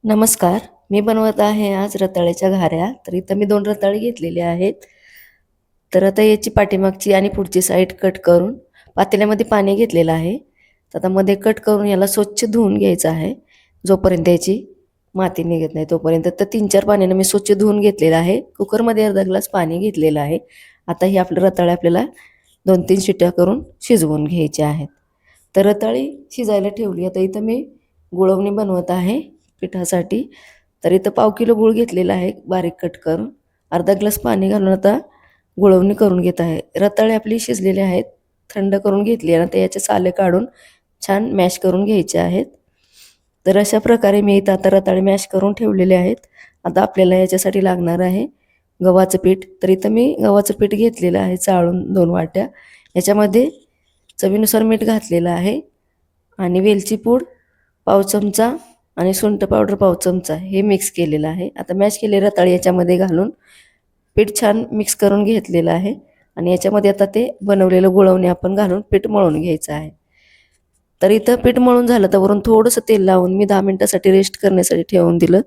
नमस्कार. मी बनवत आहे आज रताळ्याच्या घाऱ्या. तर इथं मी 2 रताळे घेतलेले आहेत. तर आता याची पाठीमागची आणि पुढची साईड कट करून पातेल्यामध्ये पाणी घेतलेलं आहे. तर आता मध्ये कट करून याला स्वच्छ धुवून घ्यायचं आहे. जोपर्यंत याची माती निघत नाही तोपर्यंत. तर 3-4 पाण्याने मी स्वच्छ धुवून घेतलेलं आहे. कुकरमध्ये अर्धा ग्लास पाणी घेतलेलं आहे. आता हे आपले रताळे आपल्याला 2-3 शिट्ट्या करून शिजवून घ्यायचे आहेत. तर रताळी शिजायला ठेवली. आता इथं मी गुळवणी बनवत आहे पिठासाठी. तर इथं पाव किलो गूळ घेतलेला आहे बारीक कट करून. अर्धा ग्लास पाणी घालून आता गुळवणी करून घेत आहे. रताळे आपली शिजलेले आहेत. थंड करून घेतली आणि याचे साले काढून छान मॅश करून घ्यायचे आहेत. तर अशा प्रकारे मी इथं आता रताळे मॅश करून ठेवलेले आहेत. आता आपल्याला याच्यासाठी लागणार आहे गव्हाचं पीठ. तर इथं मी गव्हाचं पीठ घेतलेलं आहे चाळून 2 वाट्या. याच्यामध्ये चवीनुसार मीठ घातलेलं आहे आणि वेलची पूड पाव चमचा आणि सुंठ पावडर पाव चमचा हे मिक्स केलेलं आहे. आता मॅश केलेले रताळे याच्यामध्ये घालून पीठ छान मिक्स करून घेतलेलं आहे आणि याच्यामध्ये आता ते बनवलेलं गुळवणी आपण घालून पीठ मळून घ्यायचं आहे. तर इथं पीठ मळून झालं तर वरून थोडंसं तेल लावून मी 10 मिनिटासाठी रेस्ट करण्यासाठी ठेवून दिलं.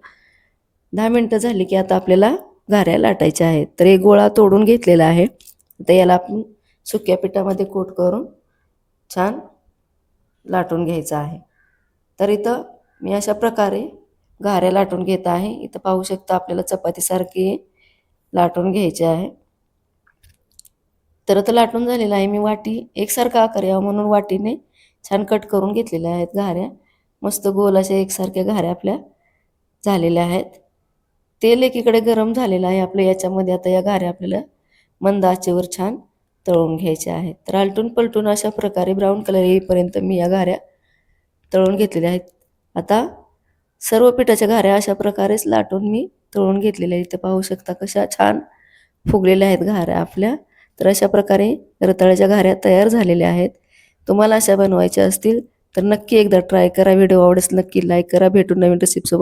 10 मिनिटं झाली की आता आपल्याला घाऱ्या लाटायच्या आहेत. तर एक गोळा तोडून घेतलेला आहे. आता याला आपण सुक्या पिठामध्ये कोट करून छान लाटून घ्यायचं आहे. तर इथं मी अशा प्रकारे घाऱ्या लाटून घेत आहे. इथं पाहू शकता आपल्याला चपातीसारखी लाटून घ्यायचे आहे. तर आता लाटून झालेलं आहे. मी वाटी एकसारखा आकार यावा म्हणून वाटीने छान कट करून घेतलेल्या आहेत घाऱ्या. मस्त गोल अशा एकसारख्या घाऱ्या आपल्या झालेल्या आहेत. तेल एकीकडे गरम झालेलं आहे आपलं. याच्यामध्ये आता या घाऱ्या आपल्याला मंद आचेवर छान तळून घ्यायच्या आहेत. तर आलटून पलटून अशा प्रकारे ब्राऊन कलर येईपर्यंत मी या घाऱ्या तळून घेतलेल्या आहेत. आता सर्व पिठाच्या घाऱ्या अशा प्रकारेच लाटून मी तळून घेतलेल्या आहेत. इथे पाहू शकता कशा छान फुगलेल्या आहेत घाऱ्या आपल्या. तर अशा प्रकारे रताळ्याच्या घाऱ्या तयार झालेल्या आहेत. तुम्हाला अशा बनवायच्या असतील तर नक्की एकदा ट्राय करा. व्हिडिओ आवडल्यास नक्की लाईक करा. भेटू नवीन रेसिपीसोबत.